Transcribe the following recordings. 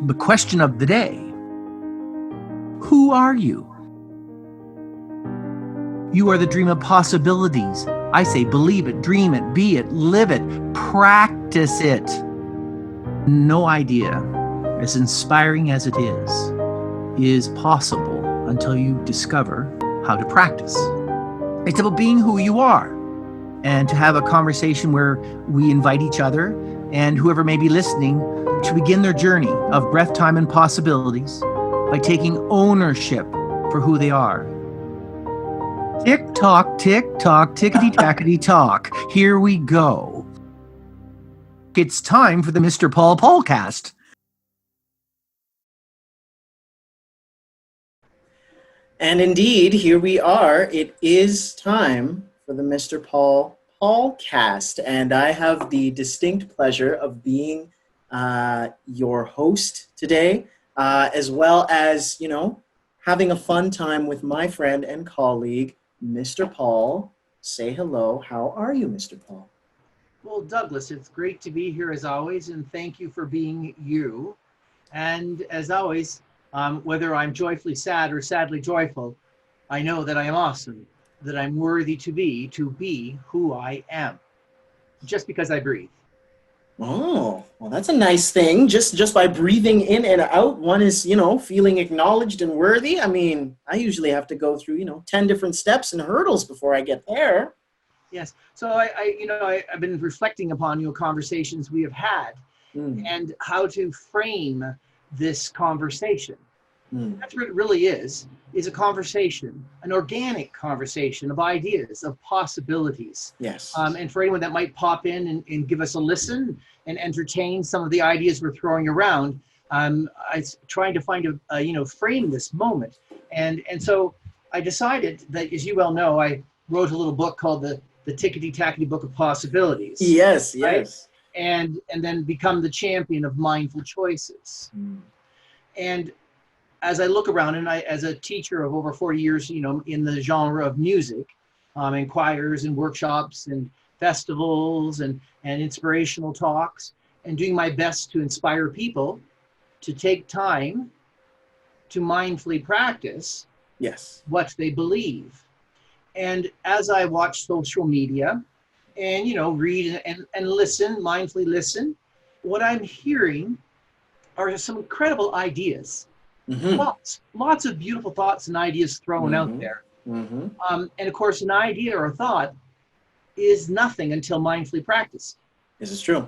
The question of the day: who are you? You are the dream of possibilities. I say believe it, dream it, be it, live it, practice it. No idea, as inspiring as it is possible until you discover how to practice. It's about being who you are, and to have a conversation where we invite each other and whoever may be listening to begin their journey of breath, time, and possibilities by taking ownership for who they are. Tick tock, tickety tackety talk. Here we go. It's time for the Mr. PaulCast. And indeed, here we are. It is time for the Mr. PaulCast, and I have the distinct pleasure of being your host today, as well as, having a fun time with my friend and colleague, Mr. Paul. Say hello. How are you, Mr. Paul? Well, Douglas, it's great to be here as always, and thank you for being you. And as always, whether I'm joyfully sad or sadly joyful, I know that I am awesome, that I'm worthy to be who I am, just because I breathe. Oh, well, that's a nice thing. Just by breathing in and out, one is, feeling acknowledged and worthy. I mean, I usually have to go through, 10 different steps and hurdles before I get there. Yes. So I've been reflecting upon conversations we have had and how to frame this conversation. That's what it really is a conversation, an organic conversation of ideas, of possibilities. Yes. And for anyone that might pop in and give us a listen and entertain some of the ideas we're throwing around, I'm trying to find frame this moment. And so I decided that, as you well know, I wrote a little book called the Tickety-Tackety Book of Possibilities. Yes, right? yes. And then become the champion of mindful choices. And as I look around, and as a teacher of over 40 years, in the genre of music, in choirs and workshops and festivals and inspirational talks, and doing my best to inspire people to take time to mindfully practice what they believe. And as I watch social media and, read and listen, mindfully listen, what I'm hearing are some incredible ideas. Lots of beautiful thoughts and ideas thrown out there. And of course, an idea or a thought is nothing until mindfully practiced. This is true.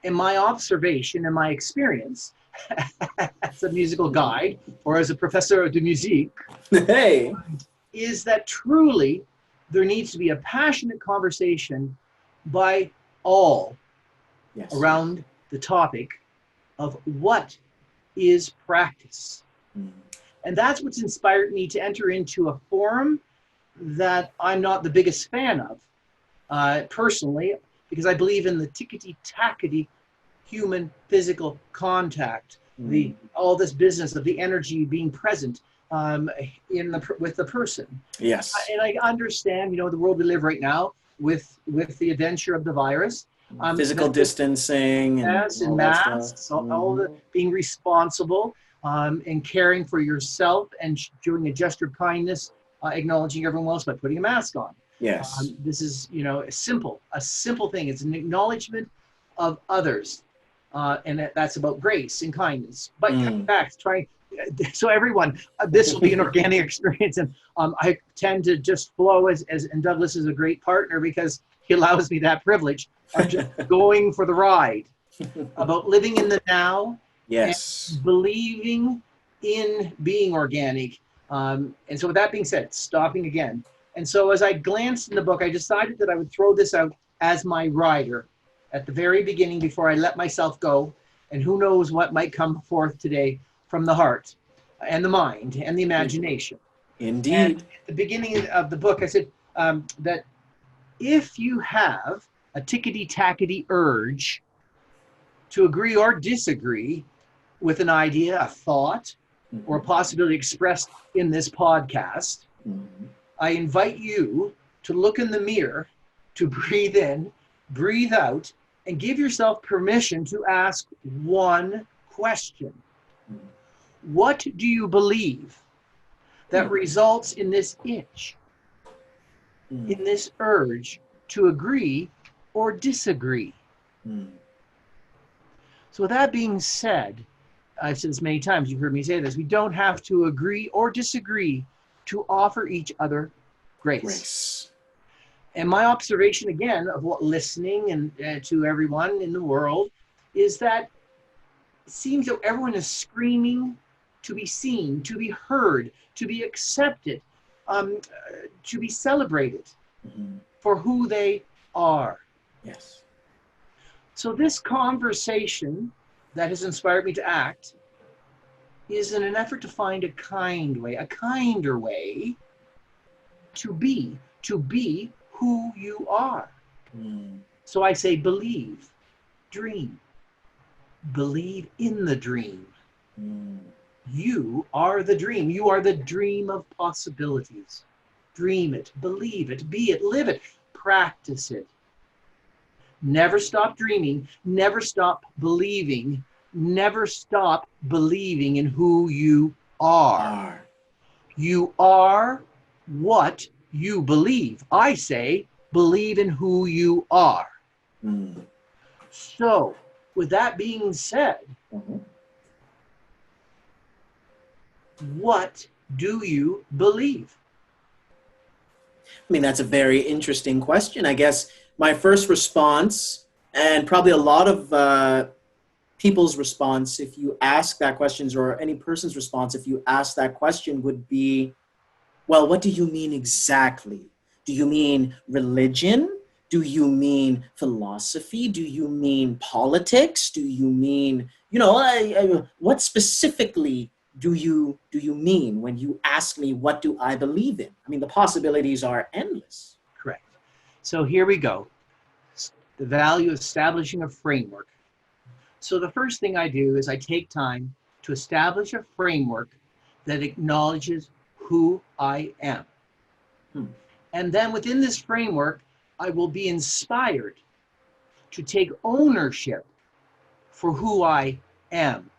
In my observation and my experience as a musical guide or as a professor de musique, is that truly there needs to be a passionate conversation by all around the topic of what is practice. And that's what's inspired me to enter into a forum that I'm not the biggest fan of, personally, because I believe in the tickety-tackety human physical contact, all this business of the energy being present with the person. Yes. And I understand, the world we live right now with the adventure of the virus. Physical distancing. And masks, all the being responsible and caring for yourself and doing a gesture of kindness, acknowledging everyone else by putting a mask on. Yes. This is, a simple thing. It's an acknowledgement of others. And that's about grace and kindness. But coming back, so everyone, this will be an organic experience. And I tend to just flow and Douglas is a great partner because he allows me that privilege of just going for the ride, about living in the now, and believing in being organic. And so with that being said, stopping again. And so as I glanced in the book, I decided that I would throw this out as my rider at the very beginning before I let myself go. And who knows what might come forth today from the heart and the mind and the imagination. Indeed. And at the beginning of the book, I said that if you have a tickety-tackety urge to agree or disagree with an idea, a thought, or a possibility expressed in this podcast, I invite you to look in the mirror, to breathe in, breathe out, and give yourself permission to ask one question. What do you believe that results in this itch, in this urge to agree or disagree? So with that being said, I've said this many times, you've heard me say this, we don't have to agree or disagree to offer each other grace. And my observation, again, of what listening and to everyone in the world is that it seems that everyone is screaming to be seen, to be heard, to be accepted, to be celebrated for who they are. Yes. So this conversation that has inspired me to act is in an effort to find a kinder way to be who you are. So I say, believe, dream, believe in the dream. You are the dream. You are the dream of possibilities. Dream it, believe it, be it, live it, practice it. Never stop dreaming, never stop believing, never stop believing in who you are. You are what you believe. I say, believe in who you are. So, with that being said, what do you believe? I mean, that's a very interesting question. I guess my first response, and probably a lot of people's response, if you ask that question, or any person's response, if you ask that question, would be, well, what do you mean exactly? Do you mean religion? Do you mean philosophy? Do you mean politics? Do you mean, what specifically do you mean when you ask me, what do I believe in? I mean, the possibilities are endless. Correct. So here we go. The value of establishing a framework. So the first thing I do is I take time to establish a framework that acknowledges who I am. And then within this framework, I will be inspired to take ownership for who I am.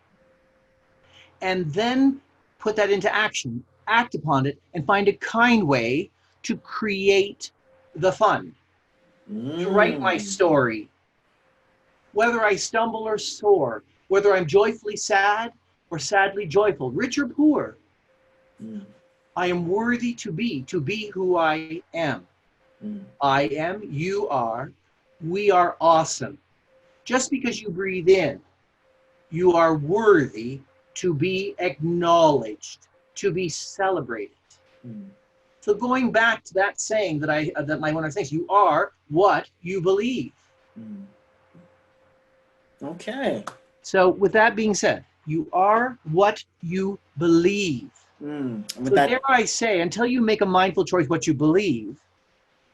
And then put that into action, act upon it, and find a kind way to create the fun. To write my story. Whether I stumble or soar, whether I'm joyfully sad or sadly joyful, rich or poor, I am worthy to be who I am. I am, you are, we are awesome. Just because you breathe in, you are worthy to be acknowledged, to be celebrated. So going back to that saying that one of my things, you are what you believe. Okay. So with that being said, you are what you believe. So dare I say, until you make a mindful choice what you believe,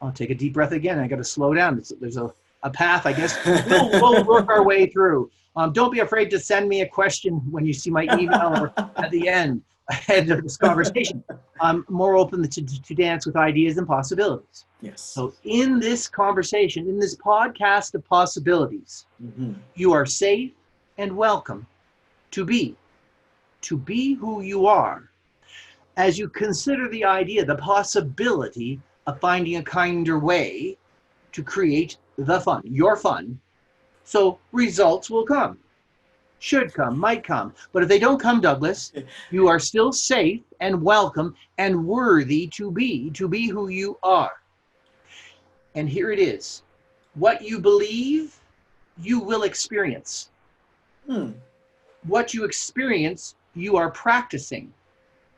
I'll take a deep breath again. I got to slow down. There's a path, I guess. We'll work our way through. Don't be afraid to send me a question when you see my email or at the end of this conversation. I'm more open to dance with ideas and possibilities. Yes. So in this conversation, in this podcast of possibilities, you are safe and welcome to be who you are. As you consider the idea, the possibility of finding a kinder way to create the fun, your fun, so results will come, should come, might come. But if they don't come, Douglas, you are still safe and welcome and worthy to be who you are. And here it is. What you believe, you will experience. What you experience, you are practicing.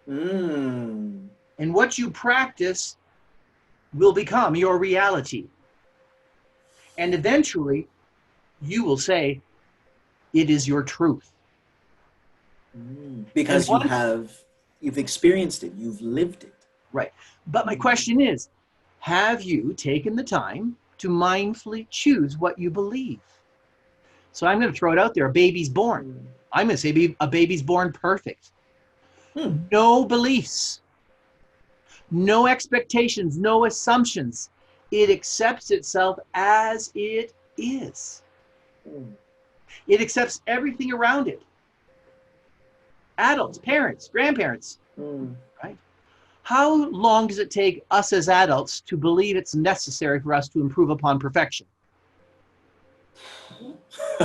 And what you practice will become your reality. And eventually, you will say, it is your truth. Because you've experienced it, you've lived it. Right. But my question is, have you taken the time to mindfully choose what you believe? So I'm going to throw it out there. A baby's born. I'm going to say a baby's born perfect. No beliefs, no expectations, no assumptions. It accepts itself as it is. It accepts everything around it. adults, parents, grandparents, Mm. right? How long does it take us as adults to believe it's necessary for us to improve upon perfection?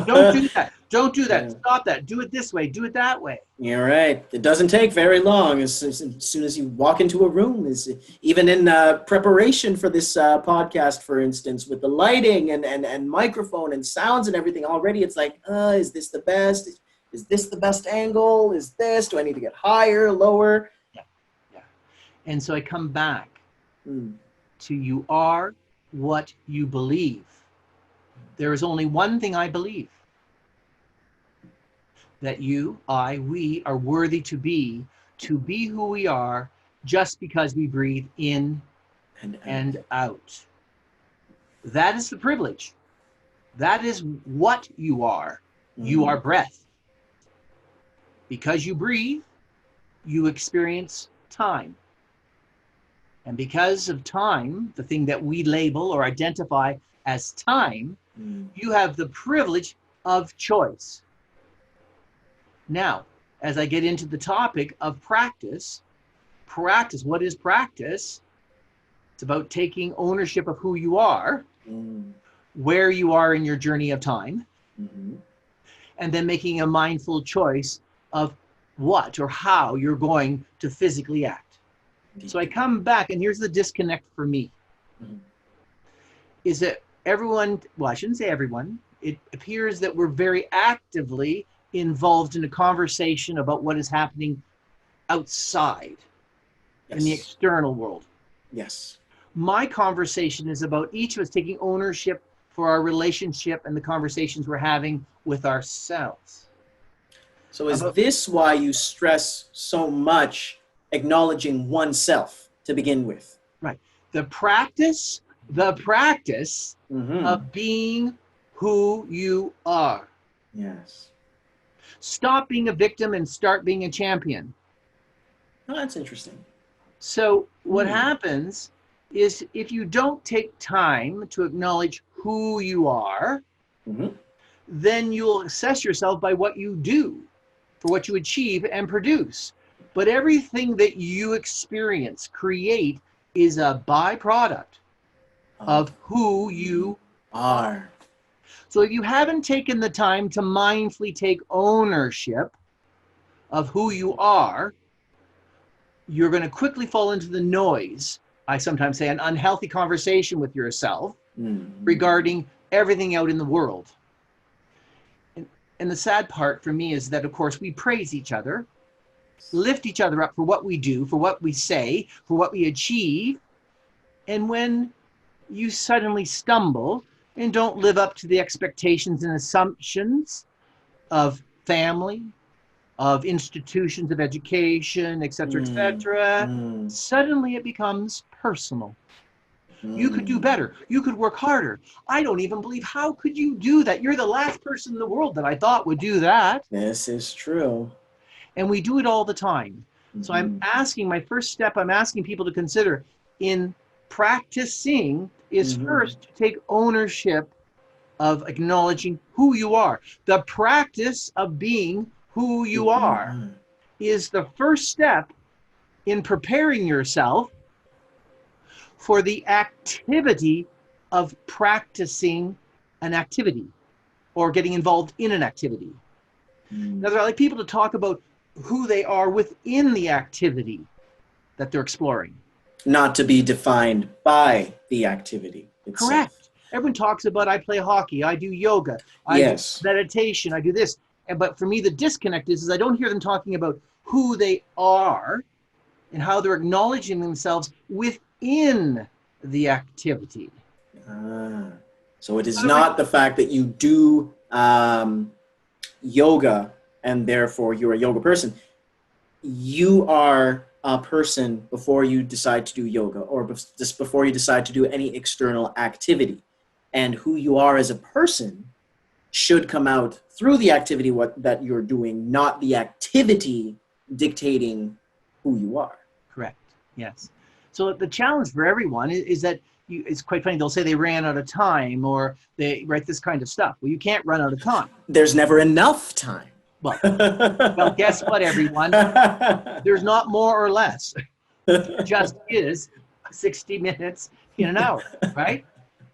Don't do that. Don't do that. Yeah. Stop that. Do it this way. Do it that way. You're right. It doesn't take very long. As soon as you walk into a room, even in preparation for this podcast, for instance, with the lighting and microphone and sounds and everything already, it's like, is this the best? Is this the best angle? Is this? Do I need to get higher, lower? Yeah. Yeah. And so I come back Mm. to you are what you believe. There is only one thing I believe. That you, I, we are worthy to be who we are just because we breathe in and out. That is the privilege. That is what you are. You are breath. Because you breathe, you experience time. And because of time, the thing that we label or identify as time, you have the privilege of choice. Now, as I get into the topic of practice, what is practice? It's about taking ownership of who you are, where you are in your journey of time, and then making a mindful choice of what or how you're going to physically act. So I come back, and here's the disconnect for me, is that everyone, well, I shouldn't say everyone, it appears that we're very actively involved in a conversation about what is happening outside in the external world. Yes. My conversation is about each of us taking ownership for our relationship and the conversations we're having with ourselves. So is this why you stress so much acknowledging oneself to begin with? Right. The practice of being who you are. Yes. Stop being a victim and start being a champion. Oh, that's interesting. So what happens is if you don't take time to acknowledge who you are, then you'll assess yourself by what you do, for what you achieve and produce. But everything that you experience, create, is a byproduct of who you are. So if you haven't taken the time to mindfully take ownership of who you are, you're going to quickly fall into the noise. I sometimes say an unhealthy conversation with yourself regarding everything out in the world. And the sad part for me is that, of course, we praise each other, lift each other up for what we do, for what we say, for what we achieve. And when you suddenly stumble and don't live up to the expectations and assumptions of family, of institutions of education, et cetera, suddenly it becomes personal. You could do better. You could work harder. I don't even believe, how could you do that? You're the last person in the world that I thought would do that. This is true. And we do it all the time. So I'm asking, my first step I'm asking people to consider in practicing is first to take ownership of acknowledging who you are. The practice of being who you are is the first step in preparing yourself for the activity of practicing an activity or getting involved in an activity. Now, I like people to talk about who they are within the activity that they're exploring. Not to be defined by the activity itself. Correct. Everyone talks about, I play hockey, I do yoga, I do meditation, I do this. But for me, the disconnect is I don't hear them talking about who they are and how they're acknowledging themselves within the activity. So it is not the fact that you do yoga and therefore you're a yoga person. You are a person before you decide to do yoga or just before you decide to do any external activity. And who you are as a person should come out through the activity that you're doing, not the activity dictating who you are. Correct. Yes. So the challenge for everyone is that it's quite funny. They'll say they ran out of time or they write this kind of stuff. Well, you can't run out of time. There's never enough time. Well, guess what, everyone? There's not more or less. It just is 60 minutes in an hour, right?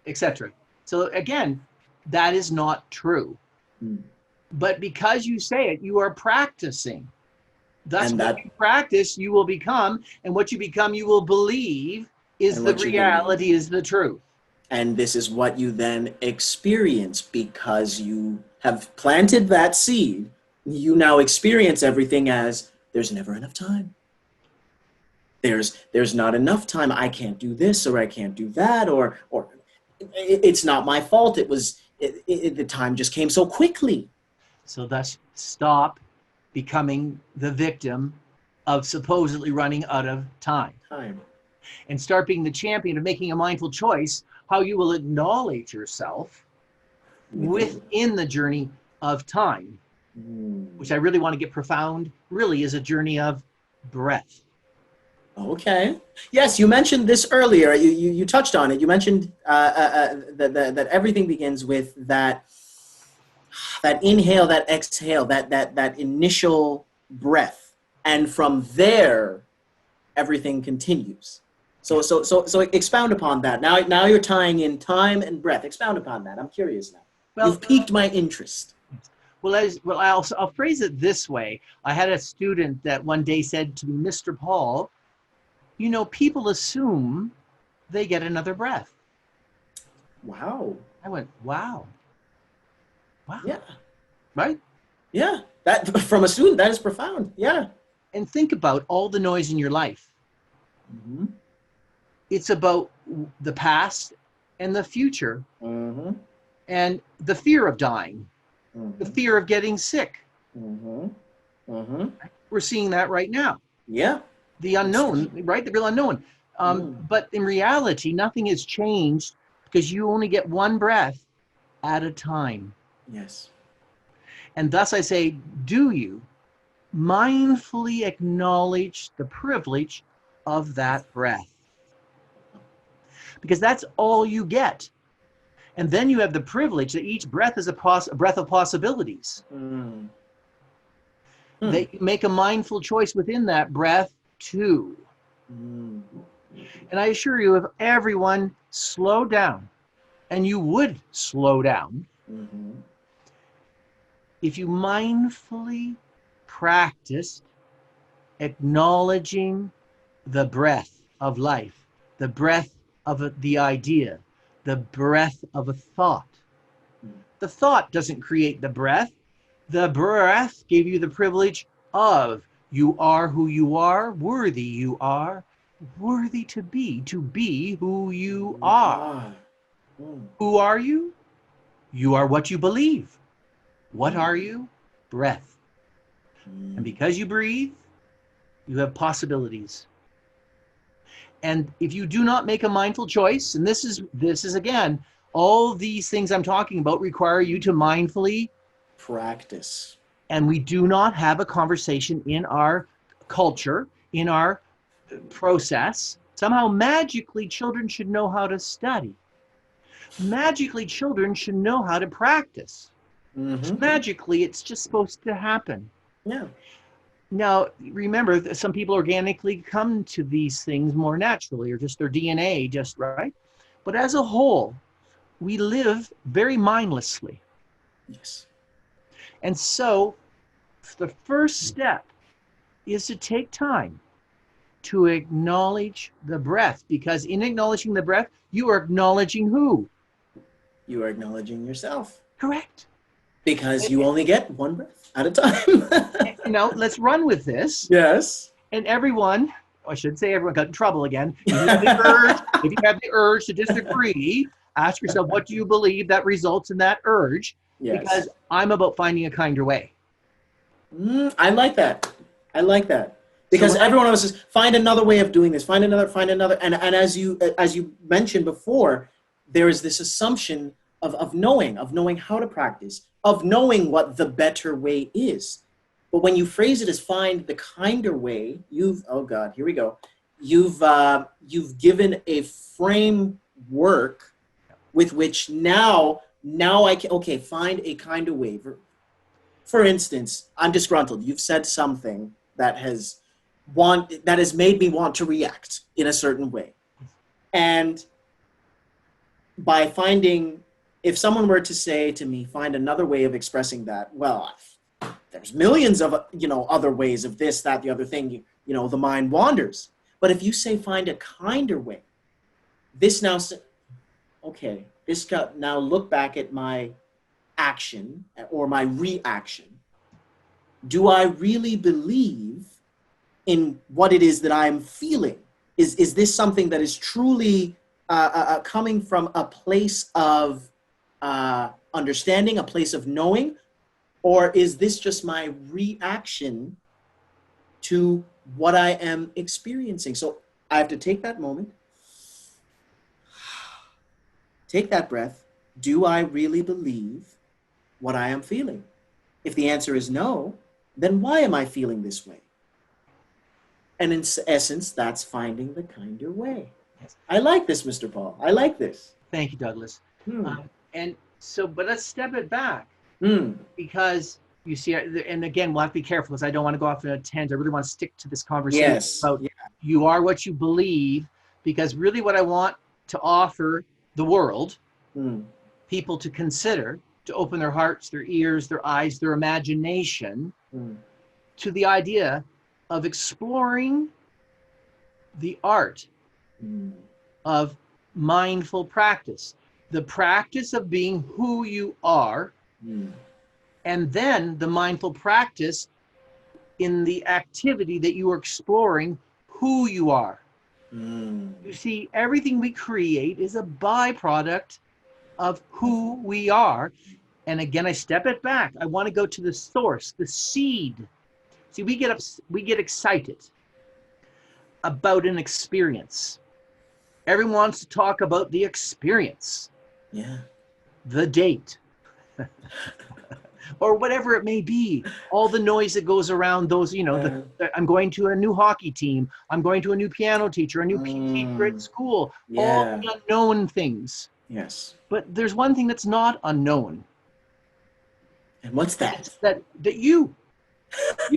Etc. So again, that is not true. But because you say it, you are practicing. Thus, And what that you practice, you will become, and what you become, you will believe is And the what you reality, believe. is the truth. And this is what you then experience because you have planted that seed. You now experience everything as there's never enough time. There's not enough time. I can't do this or I can't do that or it's not my fault. The time just came so quickly. So thus, stop becoming the victim of supposedly running out of time, Time. and start being the champion of making a mindful choice, how you will acknowledge yourself within the journey of time, which I really want to get profound, really is a journey of breath. Okay. Yes, you mentioned this earlier. You touched on it. You mentioned that everything begins with that inhale, that exhale, that initial breath, and from there, everything continues. So expound upon that. Now you're tying in time and breath. Expound upon that. I'm curious now. Well, You've piqued my interest. I'll phrase it this way. I had a student that one day said to me, Mr. Paul, you know, people assume they get another breath. Wow. I went, wow. Yeah. Right? Yeah. That from a student, that is profound. Yeah. And think about all the noise in your life. Mm-hmm. It's about the past and the future, Mm-hmm. and the fear of dying, Mm-hmm. the fear of getting sick. Mm-hmm. Mm-hmm. We're seeing that right now. Yeah. The unknown, right? The real unknown. But in reality, nothing has changed because you only get one breath at a time. Yes. And thus I say, do you mindfully acknowledge the privilege of that breath? Because that's all you get. And then you have the privilege that each breath is a breath of possibilities. That you make a mindful choice within that breath too. And I assure you, if everyone slowed down, and you would slow down, if you mindfully practiced acknowledging the breath of life, the breath of the idea, the breath of a thought. The thought doesn't create the breath. The breath gave you the privilege of you are who you are, worthy you are, worthy to be who you are. Who are you? You are what you believe. What are you? Breath. And because you breathe, you have possibilities. And if you do not make a mindful choice, and this is again, all these things I'm talking about require you to mindfully practice. And we do not have a conversation in our culture, in our process. Somehow magically children should know how to study. Magically children should know how to practice. Magically it's just supposed to happen. Yeah. Now, remember, some people organically come to these things more naturally, or just their DNA, just right. But as a whole, we live very mindlessly. Yes. And so the first step is to take time to acknowledge the breath, because in acknowledging the breath, you are acknowledging who? You are acknowledging yourself. Correct. Because you only get one breath at a time. Now, let's run with this. Yes. And everyone, I should say everyone got in trouble again. If you have the urge to disagree, ask yourself, what do you believe that results in that urge? Yes. Because I'm about finding a kinder way. I like that. I like that. Because so everyone else says, find another way of doing this, find another. And as you mentioned before, there is this assumption of knowing how to practice, of knowing what the better way is. But when you phrase it as find the kinder way, oh God, here we go. You've given a framework with which now I can, find a kinder way. for instance, I'm disgruntled. You've said something that has made me want to react in a certain way. And by finding, if someone were to say to me, find another way of expressing that, well, there's millions of, other ways of this, that, the other thing, the mind wanders. But if you say, find a kinder way, this now, okay, now look back at my action or my reaction. Do I really believe in what it is that I'm feeling? Is this something that is truly coming from a place of understanding, a place of knowing, or is this just my reaction to what I am experiencing? So I have to take that moment, take that breath. Do I really believe what I am feeling? If the answer is no, then why am I feeling this way? And in essence, that's finding the kinder way. Yes. I like this, Mr. Paul. I like this. Thank you, Douglas. And so, but let's step it back because you see, and again, we'll have to be careful because I don't want to go off on a tangent. I really want to stick to this conversation about you are what you believe, because really what I want to offer the world, people to consider, to open their hearts, their ears, their eyes, their imagination to the idea of exploring the art of mindful practice, the practice of being who you are, and then the mindful practice in the activity that you are exploring who you are. You see, everything we create is a byproduct of who we are. And again, I step it back. I want to go to the source, the seed. See, we get excited about an experience. Everyone wants to talk about the experience. Yeah. The date. Or whatever it may be. All the noise that goes around those, I'm going to a new hockey team. I'm going to a new piano teacher, a new teacher at school. Yeah. All the unknown things. Yes. But there's one thing that's not unknown. And what's that? That you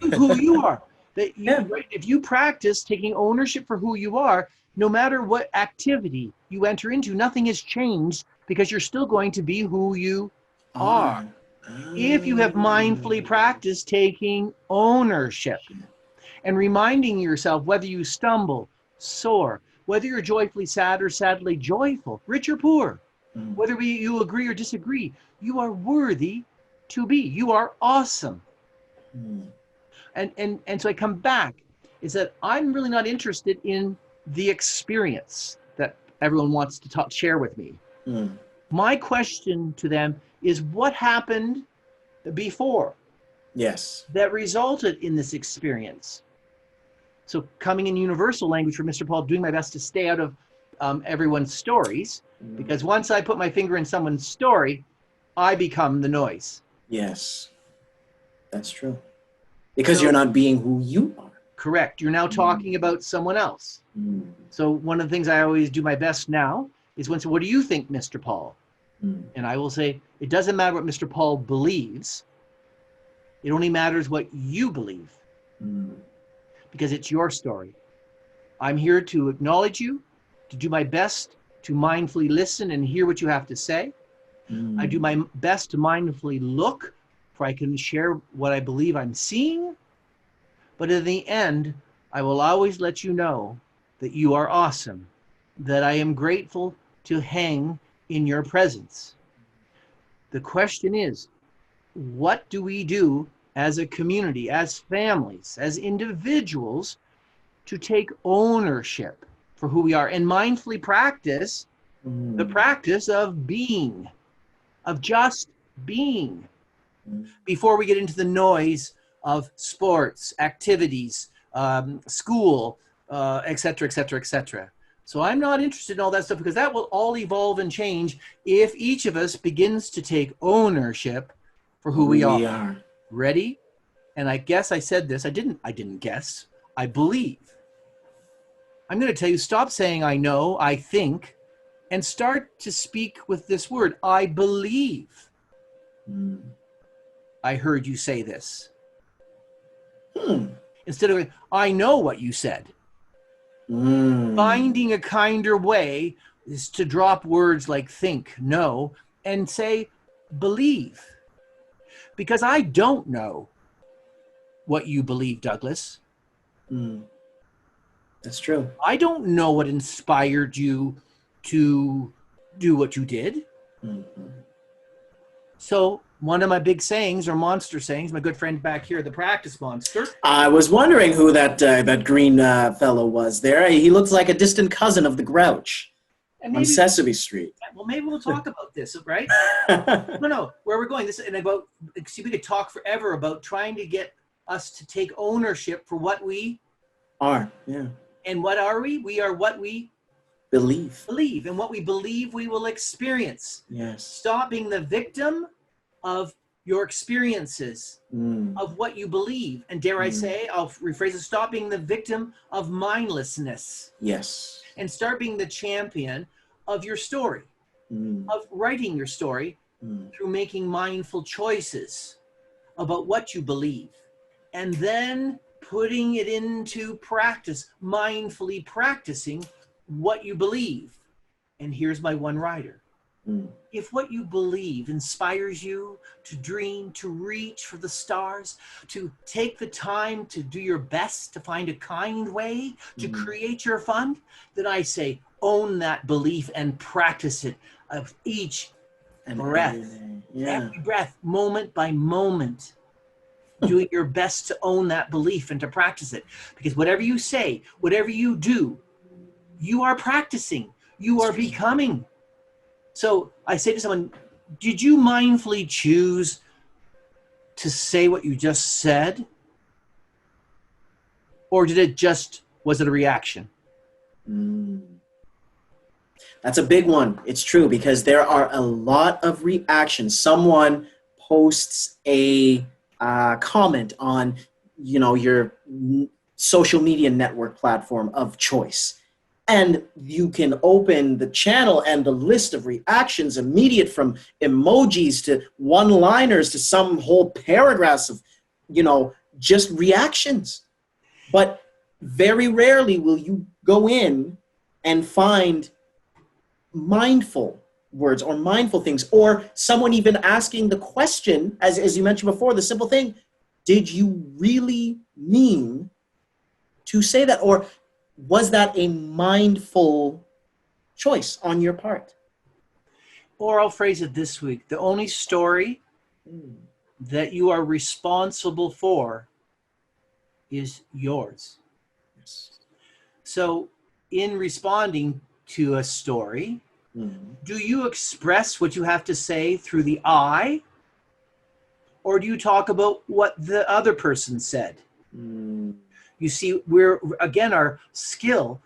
who you are. That you, if you practice taking ownership for who you are, no matter what activity you enter into, nothing has changed because you're still going to be who you are. If you have mindfully practiced taking ownership and reminding yourself whether you stumble, soar, whether you're joyfully sad or sadly joyful, rich or poor, whether you agree or disagree, you are worthy to be. You are awesome. And so I come back, is that I'm really not interested in the experience that everyone wants to share with me. My question to them is, what happened before? Yes. That resulted in this experience. So coming in universal language for Mr. Paul, doing my best to stay out of everyone's stories, because once I put my finger in someone's story, I become the noise. Yes, that's true. Because you're not being who you are. Correct. You're now talking about someone else. So one of the things I always do my best now is when, so what do you think, Mr. Paul? And I will say, it doesn't matter what Mr. Paul believes. It only matters what you believe. Because it's your story. I'm here to acknowledge you, to do my best to mindfully listen and hear what you have to say. I do my best to mindfully look, for I can share what I believe I'm seeing. But in the end, I will always let you know that you are awesome, that I am grateful to hang in your presence. The question is, what do we do as a community, as families, as individuals, to take ownership for who we are and mindfully practice the practice of being, of just being, before we get into the noise of sports, activities, school, et cetera, et cetera, et cetera. So I'm not interested in all that stuff, because that will all evolve and change if each of us begins to take ownership for who we are. Ready? And I guess I said this. I didn't guess. I believe. I'm going to tell you, stop saying I know, I think, and start to speak with this word. I believe. I heard you say this. Hmm. Instead of, I know what you said. Finding a kinder way is to drop words like think, know, and say believe. Because I don't know what you believe, Douglas. That's true. I don't know what inspired you to do what you did. So one of my big sayings, or monster sayings, my good friend back here, the practice monster. I was wondering who that green fellow was there. He looks like a distant cousin of the Grouch And on maybe, Sesame Street. well, maybe we'll talk about this, right? No, where we're going. This and about. See, we could talk forever about trying to get us to take ownership for what we Are, yeah. And what are we? We are what we Believe. believe, and what we believe we will experience. Yes. Stop being the victim of your experiences, Mm. of what you believe. And dare I say, I'll rephrase it, stop being the victim of mindlessness Yes. and start being the champion of your story, of writing your story through making mindful choices about what you believe, and then putting it into practice, mindfully practicing what you believe. And here's my one rider. If what you believe inspires you to dream, to reach for the stars, to take the time to do your best to find a kind way to create your fun, then I say own that belief and practice it of each breath. Every breath, moment by moment, doing your best to own that belief and to practice it. Because whatever you say, whatever you do, you are practicing, you are becoming. So I say to someone, did you mindfully choose to say what you just said? Or was it a reaction? That's a big one. It's true, because there are a lot of reactions. Someone posts a comment on, your social media network platform of choice. And you can open the channel and the list of reactions immediate, from emojis to one-liners to some whole paragraphs of, just reactions. But very rarely will you go in and find mindful words or mindful things, or someone even asking the question, as you mentioned before, the simple thing, did you really mean to say that? Or was that a mindful choice on your part? Or I'll phrase it this week. The only story that you are responsible for is yours. Yes. So in responding to a story, do you express what you have to say through the I, or do you talk about what the other person said? You see, our skill,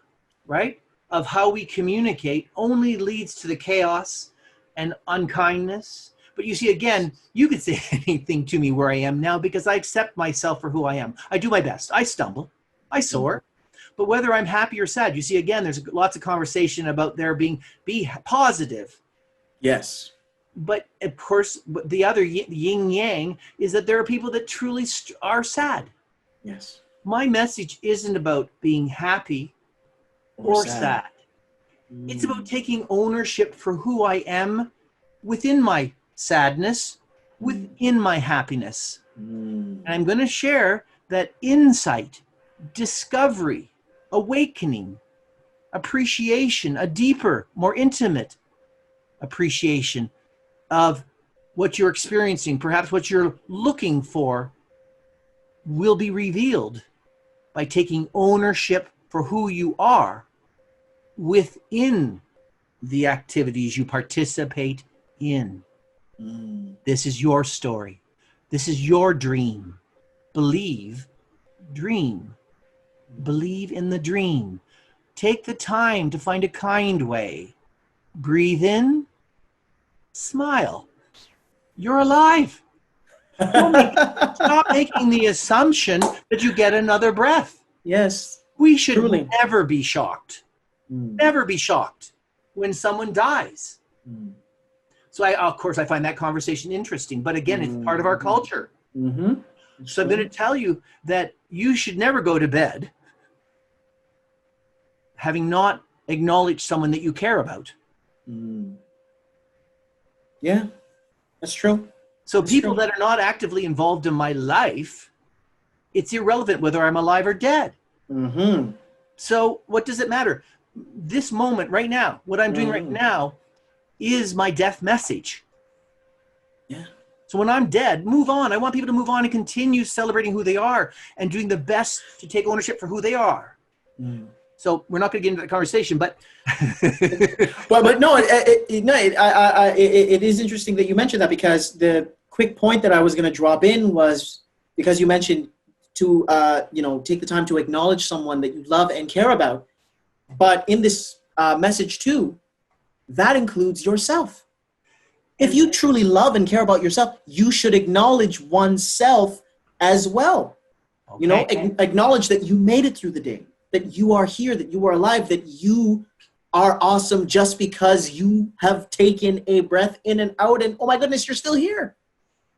right, of how we communicate only leads to the chaos and unkindness. But you see, again, you could say anything to me where I am now, because I accept myself for who I am. I do my best. I stumble. I soar. But whether I'm happy or sad, you see, again, there's lots of conversation about be positive. Yes. But of course, the other yin yang is that there are people that truly are sad. Yes. My message isn't about being happy or sad. It's about taking ownership for who I am within my sadness, within my happiness. And I'm going to share that insight, discovery, awakening, appreciation, a deeper, more intimate appreciation of what you're experiencing, perhaps what you're looking for, will be revealed by taking ownership for who you are within the activities you participate in. This is your story. This is your dream. Believe, dream. Believe in the dream. Take the time to find a kind way. Breathe in, smile. You're alive. Stop making the assumption that you get another breath. Yes. We should Truly. never be shocked. Never be shocked when someone dies. So of course, I find that conversation interesting. But again, it's part of our culture. Mm-hmm. So I'm going to tell you that you should never go to bed having not acknowledged someone that you care about. Yeah, that's true. So That's people true. that are not actively involved in my life, it's irrelevant whether I'm alive or dead. Mm-hmm. So what does it matter? This moment right now, what I'm doing right now is my death message. Yeah. So when I'm dead, move on. I want people to move on and continue celebrating who they are and doing the best to take ownership for who they are. So we're not going to get into that conversation, but but no, it is interesting that you mentioned that, because the quick point that I was going to drop in was because you mentioned to take the time to acknowledge someone that you love and care about. But in this message too, that includes yourself. If you truly love and care about yourself, you should acknowledge oneself as well. Okay. Acknowledge that you made it through the day, that you are here, that you are alive, that you are awesome just because you have taken a breath in and out, and oh my goodness, you're still here.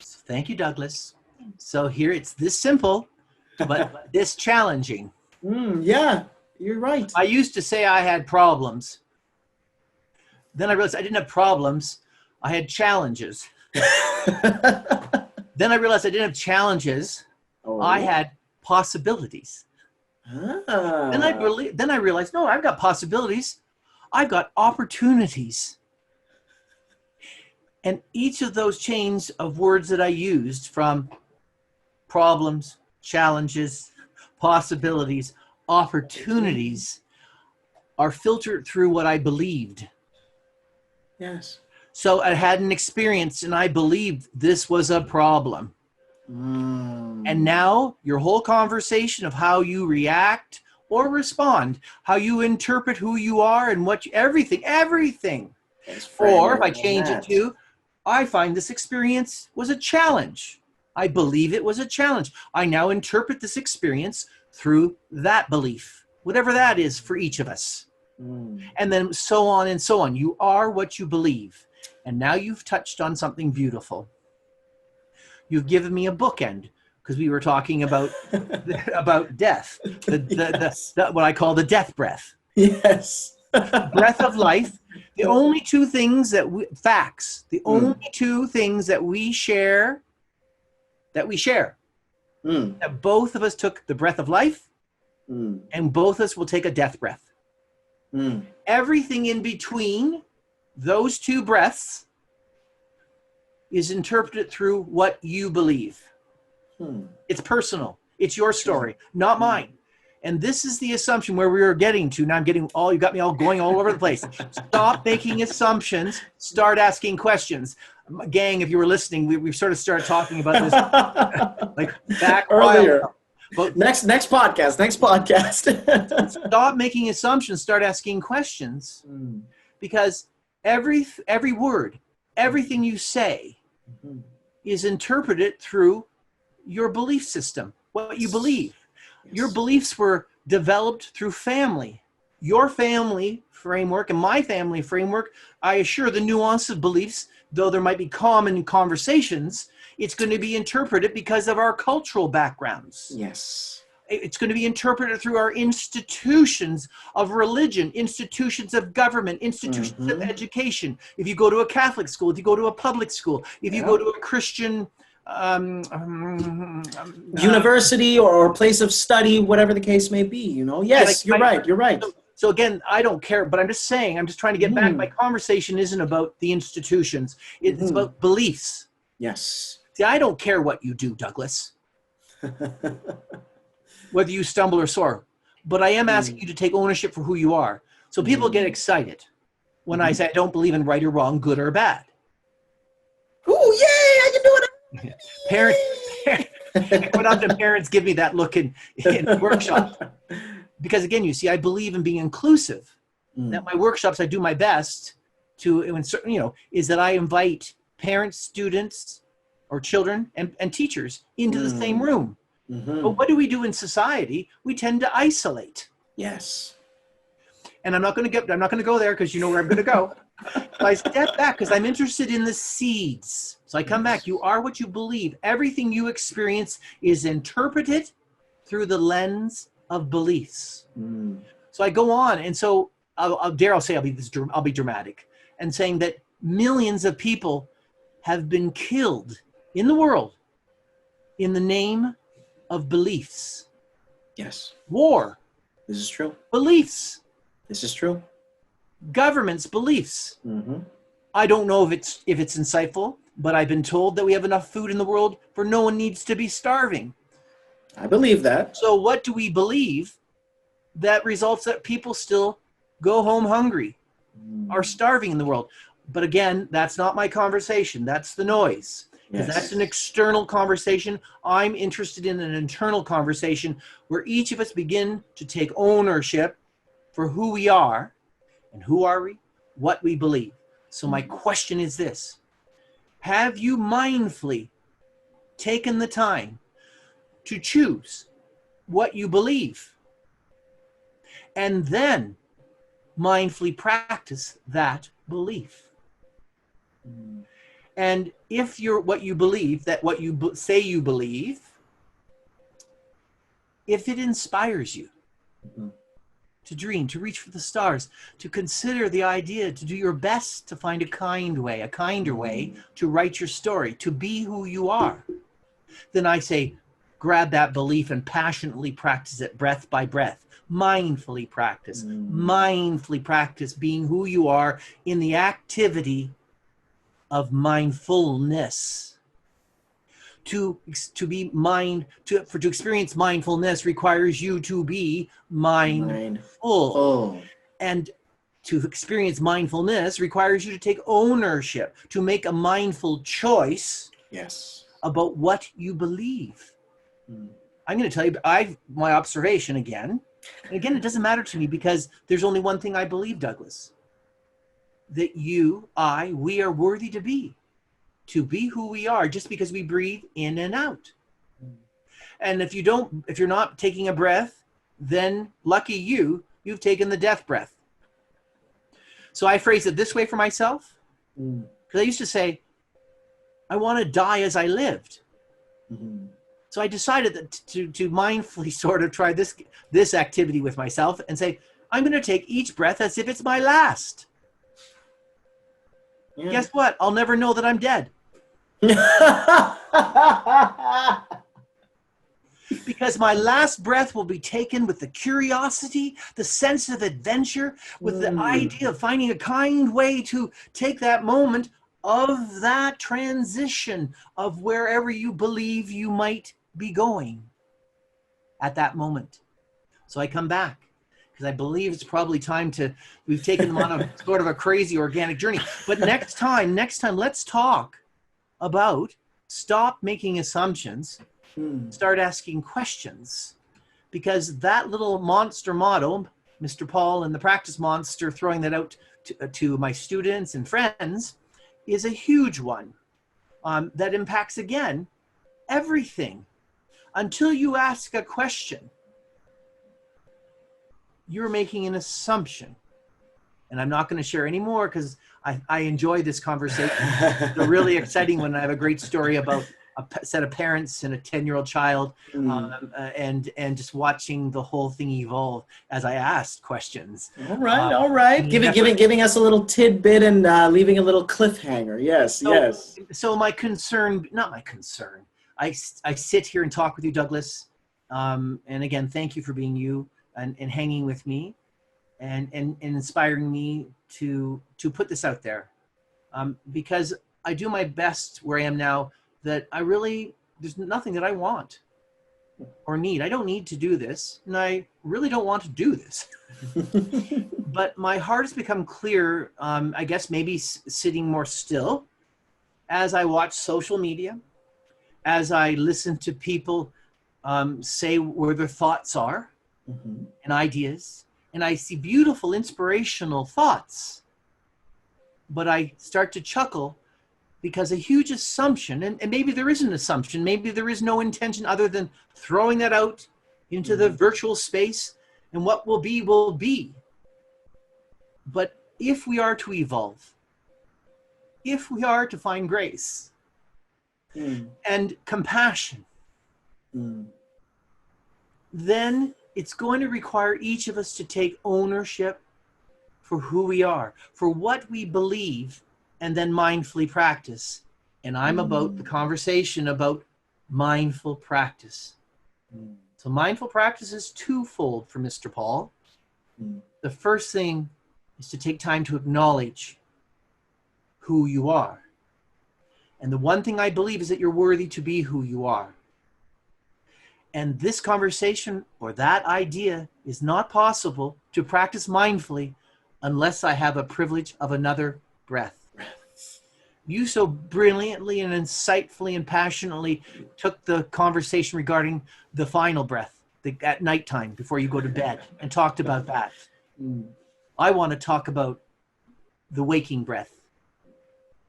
Thank you, Douglas. So here it's this simple, but this challenging. Yeah, you're right. I used to say I had problems. Then I realized I didn't have problems. I had challenges. Then I realized I didn't have challenges. I had possibilities. Then I realized, no, I've got possibilities. I've got opportunities. And each of those chains of words that I used, from problems, challenges, possibilities, opportunities, are filtered through what I believed. Yes. So I had an experience and I believed this was a problem. And now your whole conversation of how you react or respond, how you interpret who you are and everything. Or if I change it to, I find this experience was a challenge. I believe it was a challenge. I now interpret this experience through that belief, whatever that is for each of us. And then so on and so on. You are what you believe. And now you've touched on something beautiful. You've given me a bookend, because we were talking about death, what I call the death breath. Yes. Breath of life. The only two things that only two things that we share, that both of us took the breath of life, and both of us will take a death breath. Everything in between those two breaths is interpreted through what you believe. It's personal. It's your story, not mine. And this is the assumption where we are getting to. Now you got me all going all over the place. Stop making assumptions. Start asking questions. Gang, if you were listening, we sort of started talking about this like back earlier. But next podcast. Stop making assumptions. Start asking questions, because every word, everything you say is interpreted through your belief system, what you believe. Yes. Your beliefs were developed through family. Your family framework and my family framework, I assure the nuance of beliefs, though there might be common conversations, it's going to be interpreted because of our cultural backgrounds. Yes. It's going to be interpreted through our institutions of religion, institutions of government, institutions of education. If you go to a Catholic school, if you go to a public school, if you go to a Christian university or place of study, whatever the case may be, Yes, you're right. So again, I don't care, but I'm just trying to get back. My conversation isn't about the institutions. It's about beliefs. Yes. See, I don't care what you do, Douglas. Whether you stumble or soar. But I am asking you to take ownership for who you are. So people get excited when I say I don't believe in right or wrong, good or bad. Ooh, yay, I can do it. Parents, quite often parents give me that look in workshops. Because again, you see, I believe in being inclusive. At my workshops, I do my best to, is that I invite parents, students, or children and teachers into the same room. But what do we do in society? We tend to isolate. Yes. and I'm not going to go there because you know where I'm going to go. So I step back because I'm interested in the seeds. So I come back. You are what you believe. Everything you experience is interpreted through the lens of beliefs. So I go on, and so I'll be dramatic, and saying that millions of people have been killed in the world in the name of beliefs. Yes. War. This is true. Beliefs. This is true. Government's beliefs. I don't know if it's insightful, but I've been told that we have enough food in the world for no one needs to be starving. I believe that. So what do we believe that results that people still go home hungry, are starving in the world? But again, that's not my conversation. That's the noise. Because that's an external conversation. I'm interested in an internal conversation where each of us begin to take ownership for who we are and who are we, what we believe. So my question is this: have you mindfully taken the time to choose what you believe and then mindfully practice that belief? And if you're what you believe, that what you say you believe, if it inspires you to dream, to reach for the stars, to consider the idea, to do your best to find a kinder way to write your story, to be who you are, then I say, grab that belief and passionately practice it breath by breath. Mindfully practice being who you are in the activity of mindfulness. To experience mindfulness requires you to be mindful. And to experience mindfulness requires you to take ownership, to make a mindful choice about what you believe. I'm going to tell you my observation again. And again, it doesn't matter to me because there's only one thing I believe, Douglas. That we are worthy to be who we are just because we breathe in and out. And if you're not taking a breath, then lucky you've taken the death breath. So I phrase it this way for myself, because I used to say, I want to die as I lived. So I decided that to mindfully sort of try this activity with myself and say, I'm going to take each breath as if it's my last. Guess what? I'll never know that I'm dead. Because my last breath will be taken with the curiosity, the sense of adventure, with the idea of finding a kind way to take that moment of that transition of wherever you believe you might be going at that moment. So I come back because I believe it's probably time we've taken them on a sort of a crazy organic journey. But next time, let's talk about stop making assumptions, start asking questions, because that little monster model, Mr. Paul and the practice monster, throwing that out to my students and friends, is a huge one that impacts, again, everything. Until you ask a question, you're making an assumption. And I'm not going to share any more because I enjoy this conversation. It's a really exciting one. I have a great story about a set of parents and a 10-year-old child, and just watching the whole thing evolve as I asked questions. All right. Giving us a little tidbit and leaving a little cliffhanger. Yes. So not my concern. I sit here and talk with you, Douglas. And again, thank you for being you and hanging with me and inspiring me to put this out there. Because I do my best where I am now, that there's nothing that I want or need. I don't need to do this, and I really don't want to do this. But my heart has become clear, I guess maybe sitting more still as I watch social media, as I listen to people say where their thoughts are and ideas, and I see beautiful, inspirational thoughts. But I start to chuckle because a huge assumption, and maybe there is an assumption, maybe there is no intention other than throwing that out into the virtual space, and what will be will be. But if we are to evolve, if we are to find grace and compassion, then it's going to require each of us to take ownership for who we are, for what we believe, and then mindfully practice. And I'm about the conversation about mindful practice. So mindful practice is twofold for Mr. Paul. The first thing is to take time to acknowledge who you are. And the one thing I believe is that you're worthy to be who you are. And this conversation or that idea is not possible to practice mindfully unless I have a privilege of another breath. You so brilliantly and insightfully and passionately took the conversation regarding the final breath at nighttime before you go to bed and talked about that. I want to talk about the waking breath,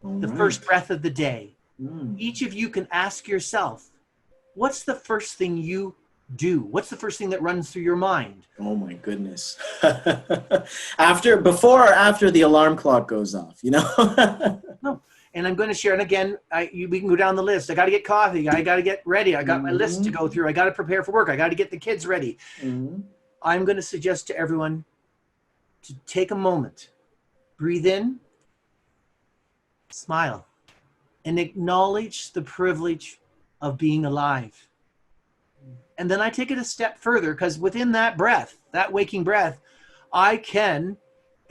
the first breath of the day. Each of you can ask yourself, what's the first thing you do? What's the first thing that runs through your mind? Oh my goodness. Before or after the alarm clock goes off, you know? No. And I'm going to share, and again, we can go down the list. I got to get coffee. I got to get ready. I got my list to go through. I got to prepare for work. I got to get the kids ready. I'm going to suggest to everyone to take a moment, breathe in, smile, and acknowledge the privilege of being alive. And then I take it a step further, because within that breath, that waking breath, I can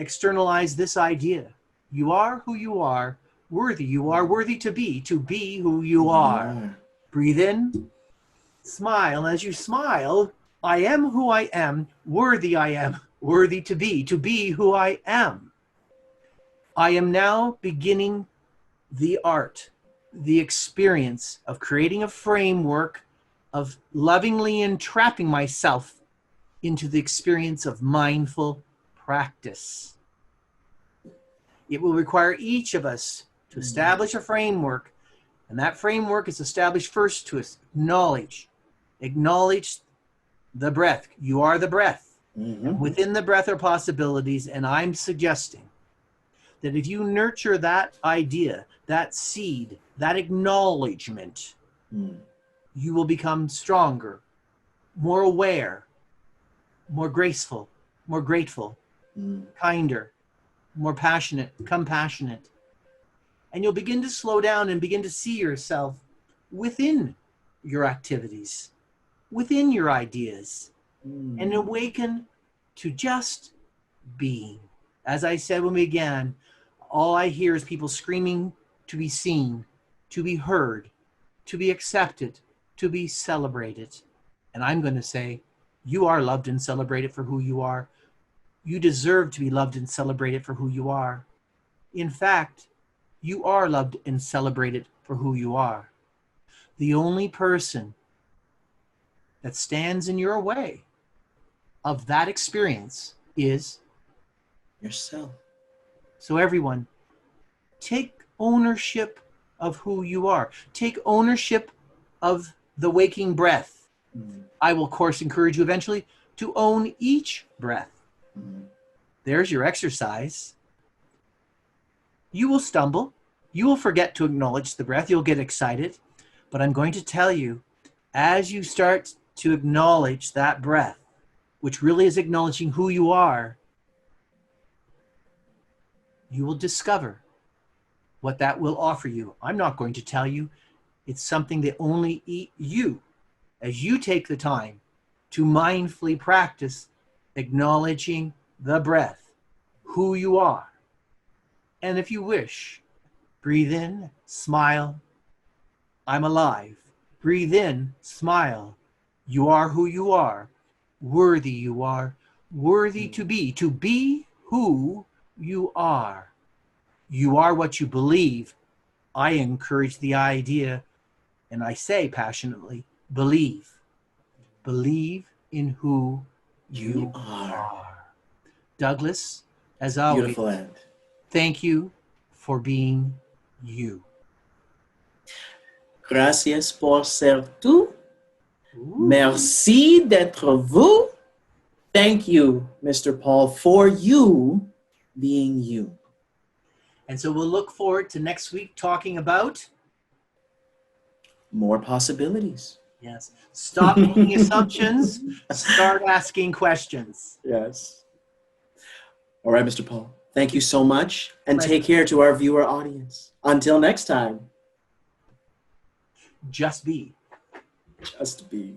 externalize this idea. You are who you are. Worthy. You are worthy to be who you are. Breathe in, smile. And as you smile, I am who I am, worthy to be who I am. I am now beginning the art, the experience of creating a framework of lovingly entrapping myself into the experience of mindful practice. It will require each of us to establish a framework, and that framework is established first to acknowledge the breath. You are the breath. Within the breath are possibilities, and I'm suggesting that if you nurture that idea, that seed, that acknowledgement, you will become stronger, more aware, more graceful, more grateful, kinder, more passionate, compassionate. And you'll begin to slow down and begin to see yourself within your activities, within your ideas, and awaken to just being. As I said when we began, all I hear is people screaming to be seen, to be heard, to be accepted, to be celebrated. And I'm going to say, you are loved and celebrated for who you are. You deserve to be loved and celebrated for who you are. In fact, you are loved and celebrated for who you are. The only person that stands in your way of that experience is yourself. So everyone, take ownership of who you are. Take ownership of the waking breath. I will, of course, encourage you eventually to own each breath. There's your exercise. You will stumble. You will forget to acknowledge the breath. You'll get excited. But I'm going to tell you, as you start to acknowledge that breath, which really is acknowledging who you are, you will discover what that will offer you. I'm not going to tell you. It's something that only you, as you take the time to mindfully practice acknowledging the breath, who you are. And if you wish, breathe in, smile, I'm alive. Breathe in, smile, you are who you are, worthy to be who you are. You are what you believe. I encourage the idea, and I say passionately, believe. Believe in who you are. Douglas, as always, beautiful end. Thank you for being you. Gracias por ser tú. Merci d'être vous. Thank you, Mr. Paul, for you being you. And so we'll look forward to next week talking about, More possibilities. yes, stop making assumptions, start asking questions. Yes. All right, Mr. Paul. Thank you so much, and Pleasure. take care to our viewer audience. Until next time, Just be. just be.